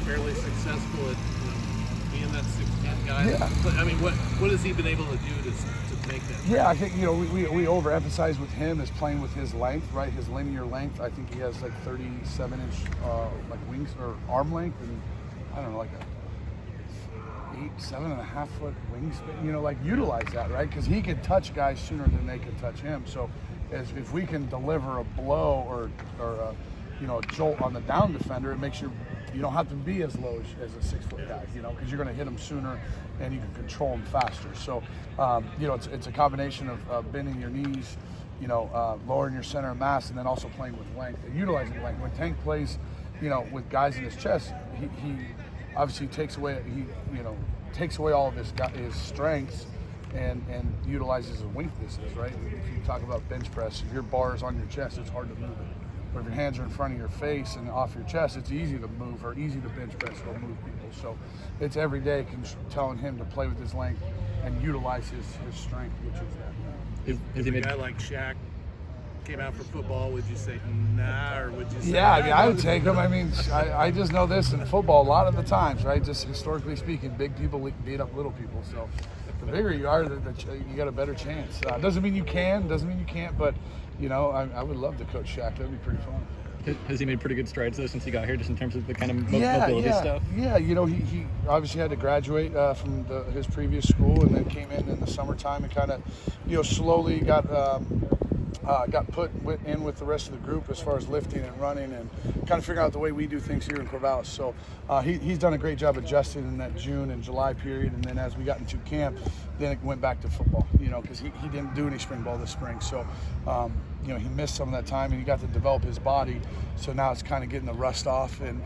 fairly successful at being that 6'10" guy. Yeah. But, I mean, what has he been able to do to make that? Yeah, I think, we overemphasize with him is playing with his length, right? His linear length. I think he has like 37-inch like wings or arm length, and I don't know, like a 7.5 foot wingspan. Like utilize that, right? Because he can touch guys sooner than they can touch him. So if we can deliver a blow or a jolt on the down defender, it makes you don't have to be as low as a 6 foot guy, because you're going to hit him sooner and you can control him faster. So, it's a combination of bending your knees, lowering your center of mass, and then also playing with length and utilizing length. When Tank plays, with guys in his chest, he obviously takes away all of his strengths and utilizes his weaknesses, right? If you talk about bench press, if your bar is on your chest, it's hard to move it. But if your hands are in front of your face and off your chest, it's easy to move or easy to bench press or move people. So it's every day telling him to play with his length and utilize his strength, which is that. If a guy like Shaq came out for football, would you say nah, or would you say? Yeah, I would take him. I just know this in football a lot of the times, right? Just historically speaking, big people beat up little people. So the bigger you are, you got a better chance. Doesn't mean you can, doesn't mean you can't, but I would love to coach Shaq. That'd be pretty fun. Has he made pretty good strides though since he got here, just in terms of the kind of mobility stuff? Yeah, he obviously had to graduate from his previous school, and then came in the summertime and kind of, slowly got put in with the rest of the group as far as lifting and running and kind of figuring out the way we do things here in Corvallis. So he's done a great job adjusting in that June and July period, and then as we got into camp, then it went back to football, because he didn't do any spring ball this spring. So, he missed some of that time, and he got to develop his body. So now it's kind of getting the rust off and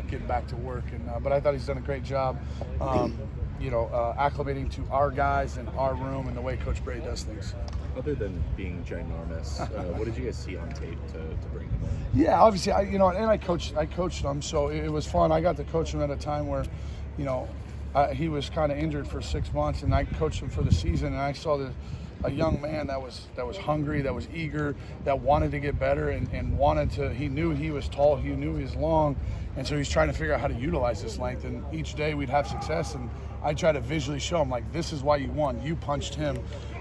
getting back to work. But I thought he's done a great job, acclimating to our guys and our room and the way Coach Bray does things. Other than being ginormous, what did you guys see on tape to bring him in? Yeah, obviously, I coached him, so it was fun. I got to coach him at a time where, he was kind of injured for 6 months, and I coached him for the season, and I saw a young man that was hungry, that was eager, that wanted to get better, and wanted to. He knew he was tall, he knew he was long, and so he's trying to figure out how to utilize this length. And each day we'd have success, and I try to visually show him, like, this is why you won. You punched him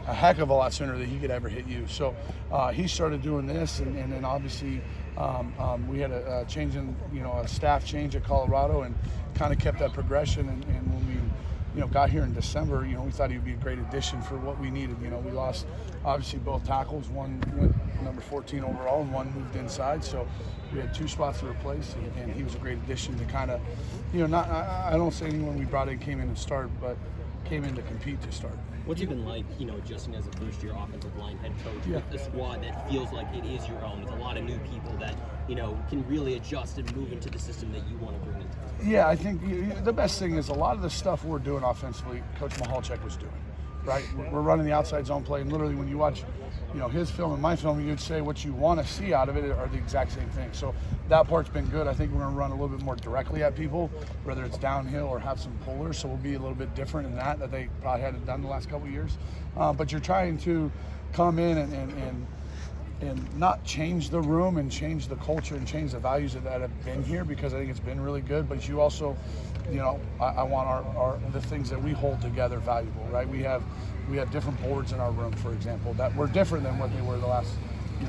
a heck of a lot sooner than he could ever hit you. So he started doing this, and then obviously we had a change in, a staff change at Colorado, and kind of kept that progression. And when we, got here in December, we thought he would be a great addition for what we needed. We lost obviously both tackles. One went number 14 overall, and one moved inside. So we had 2 spots to replace, and he was a great addition to kind of, I don't say anyone we brought in came in and started, but came in to compete to start. What's it been like, adjusting as a first-year offensive line head coach with a squad that feels like it is your own, with a lot of new people that, can really adjust and move into the system that you want to bring into? Yeah, I think the best thing is a lot of the stuff we're doing offensively, Coach Mahalchek was doing, right? We're running the outside zone play, and literally when you watch, his film and my film, you'd say what you want to see out of it are the exact same thing. So that part's been good. I think we're going to run a little bit more directly at people, whether it's downhill or have some pullers. So we'll be a little bit different in that they probably hadn't done the last couple of years. But you're trying to come in and not change the room and change the culture and change the values that have been here, because I think it's been really good. But you also, I want the things that we hold together valuable, right? We have different boards in our room, for example, that were different than what they were the last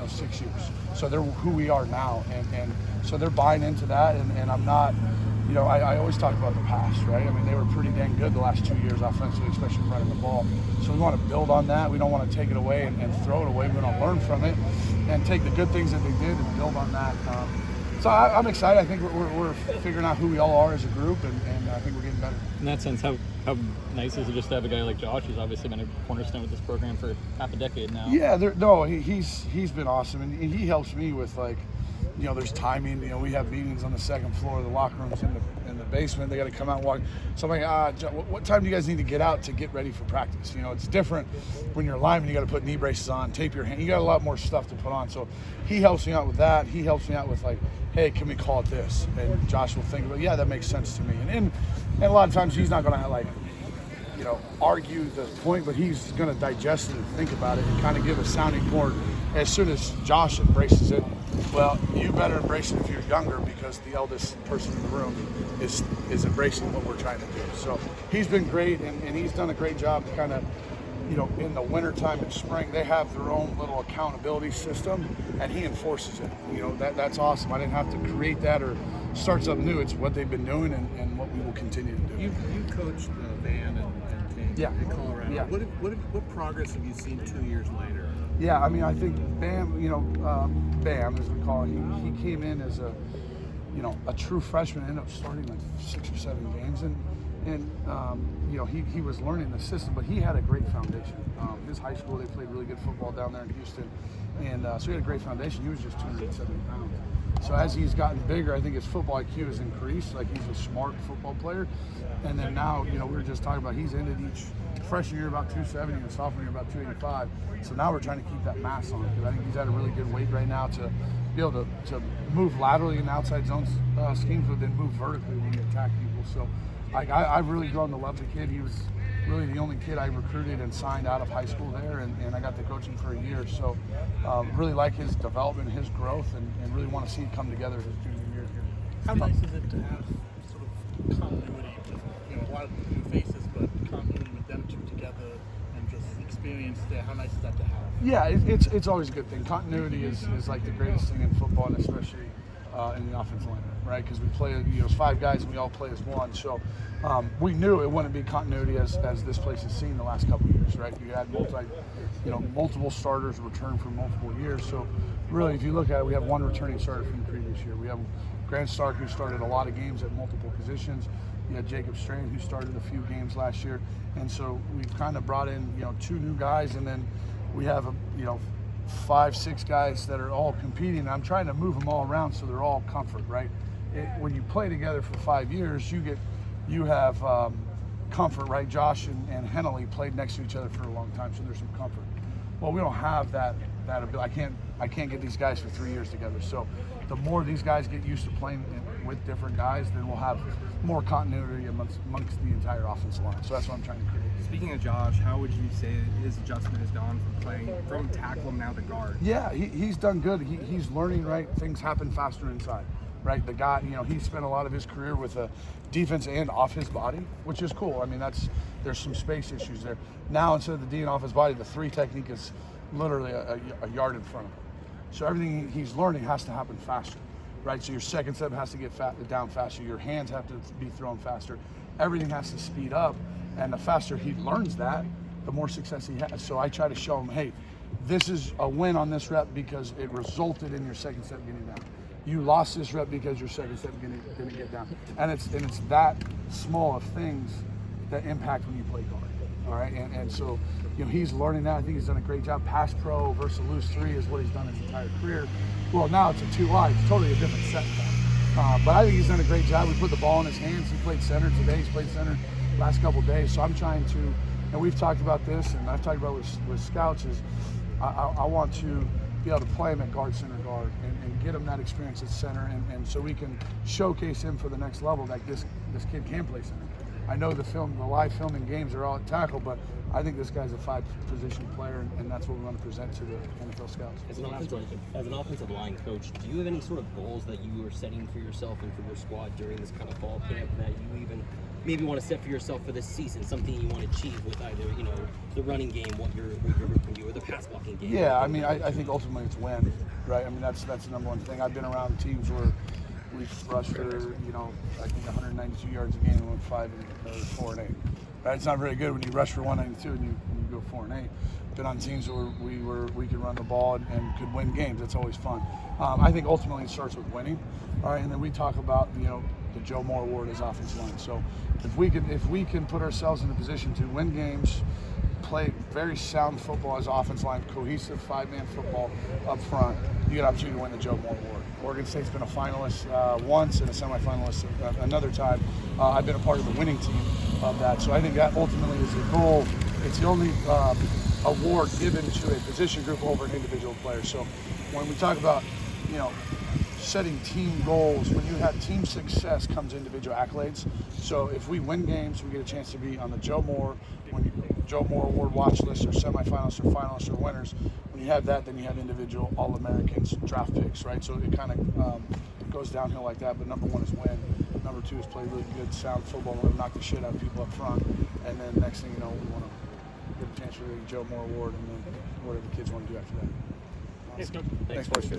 6 years. So they're who we are now, and so they're buying into that. And I'm not, I always talk about the past, right? They were pretty dang good the last 2 years offensively, especially running the ball. So we want to build on that. We don't want to take it away and throw it away. We want to learn from it and take the good things that they did and build on that. So I'm excited. I think we're figuring out who we all are as a group, and I think we're getting better. In that sense, how nice is it just to have a guy like Josh, who's obviously been a cornerstone with this program for half a decade now? Yeah, he's been awesome, and he helps me with, like, there's timing. We have meetings on the second floor. The locker room's in the basement. They got to come out and walk. So I'm like, what time do you guys need to get out to get ready for practice? It's different when you're a lineman. You got to put knee braces on, tape your hand. You got a lot more stuff to put on. So he helps me out with that. He helps me out with, like, hey, can we call it this? And Josh will think, yeah, that makes sense to me. And a lot of times he's not going to, like, argue the point, but he's going to digest it and think about it and kind of give a sounding board as soon as Josh embraces it, well, you better embrace it if you're younger, because the eldest person in the room is embracing what we're trying to do. So he's been great, and he's done a great job kind of, in the wintertime and spring, they have their own little accountability system, and he enforces it. That's awesome. I didn't have to create that or start something new. It's what they've been doing and what we will continue to do. You coached Van and King in Colorado. Yeah. What progress have you seen 2 years later? Yeah, I mean, I think Bam, Bam, as we call him, he came in as a true freshman, ended up starting like 6 or 7 games, and he was learning the system, but he had a great foundation. His high school, they played really good football down there in Houston, and so he had a great foundation. He was just 270 pounds. So as he's gotten bigger, I think his football IQ has increased. Like, he's a smart football player. And then now, we were just talking about, he's ended each freshman year about 270 and sophomore year about 285. So now we're trying to keep that mass on, because I think he's at a really good weight right now to be able to move laterally in outside zone schemes, but then move vertically when we attack people. So I've really grown to love the kid. He was really the only kid I recruited and signed out of high school there, and I got to coach him for a year. So really like his development, his growth, and really want to see it come together his junior year here. How nice is it to have sort of continuity with a lot of new faces, but continuity with them two together and just experience there? How nice is that to have? Yeah, it's always a good thing. Continuity is like the greatest thing in football, and especially in the offensive line, right? Because we play, it's 5 guys and we all play as one. So we knew it wouldn't be continuity as this place has seen the last couple of years, right? You had multiple starters return for multiple years. So really, if you look at it, we have 1 returning starter from the previous year. We have Grant Stark, who started a lot of games at multiple positions. You had Jacob Strain, who started a few games last year. And so we've kind of brought in, 2 new guys, and then we have 5, 6 guys that are all competing. I'm trying to move them all around so they're all comfort, right? When you play together for 5 years, you have comfort, right? Josh and Henley played next to each other for a long time, so there's some comfort. Well, we don't have that ability. I can't get these guys for 3 years together. So the more these guys get used to playing with different guys, then we'll have more continuity amongst the entire offensive line. So that's what I'm trying to create. Speaking of Josh, how would you say his adjustment has gone from playing from tackle now to guard? Yeah, he's done good. He's learning, right? Things happen faster inside, right? The guy, he spent a lot of his career with a defense and off his body, which is cool. I mean, there's some space issues there. Now, instead of the D and off his body, the 3 technique is literally a yard in front of him. So everything he's learning has to happen faster, right? So your second step has to get down faster. Your hands have to be thrown faster. Everything has to speed up. And the faster he learns that, the more success he has. So I try to show him, hey, this is a win on this rep because it resulted in your second step getting down. You lost this rep because your second step didn't get down. And it's that small of things that impact when you play guard. All right, and so he's learning that. I think he's done a great job. Pass pro versus loose 3 is what he's done his entire career. Well, now it's a 2 wide. It's totally a different set. But I think he's done a great job. We put the ball in his hands. He played center today. He's played center last couple of days. So I'm trying to, and we've talked about this, and I've talked about with scouts, is I want to be able to play him at guard, center, guard, and get him that experience at center, and so we can showcase him for the next level that this kid can play center. I know the live filming games are all at tackle, but I think this guy's a 5-position player, and that's what we want to present to the NFL scouts. As an offensive line coach, do you have any sort of goals that you are setting for yourself and for your squad during this kind of fall camp that you even maybe want to set for yourself for this season? Something you want to achieve with either the running game, what you're looking to do, or the pass blocking game? Yeah, I mean, I think ultimately it's win, right? I mean, that's the number one thing. I've been around teams where we've rushed for, I think 192 yards a game and went 4 and 8. Right? It's not very good when you rush for 192 and you go 4 and 8. Been on teams where we could run the ball and could win games. That's always fun. I think ultimately it starts with winning. All right, and then we talk about the Joe Moore Award as offensive line. So if we can put ourselves in a position to win games, play very sound football as offensive line, cohesive 5-man football up front, you get an opportunity to win the Joe Moore Award. Oregon State's been a finalist once and a semifinalist another time. I've been a part of the winning team of that. So I think that ultimately is the goal. It's the only award given to a position group over an individual player. So when we talk about, setting team goals, when you have team success comes individual accolades. So if we win games, we get a chance to be on the Joe Moore. When Joe Moore Award watch lists or semifinalists or finalists or winners. When you have that, then you have individual All-Americans, draft picks, right? So it kind of goes downhill like that. But number one is win. Number two is play really good, sound football, and knock the shit out of people up front. And then next thing you know, we want to get a chance for the Joe Moore Award, and then whatever the kids want to do after that. Thanks, Thanks, boys.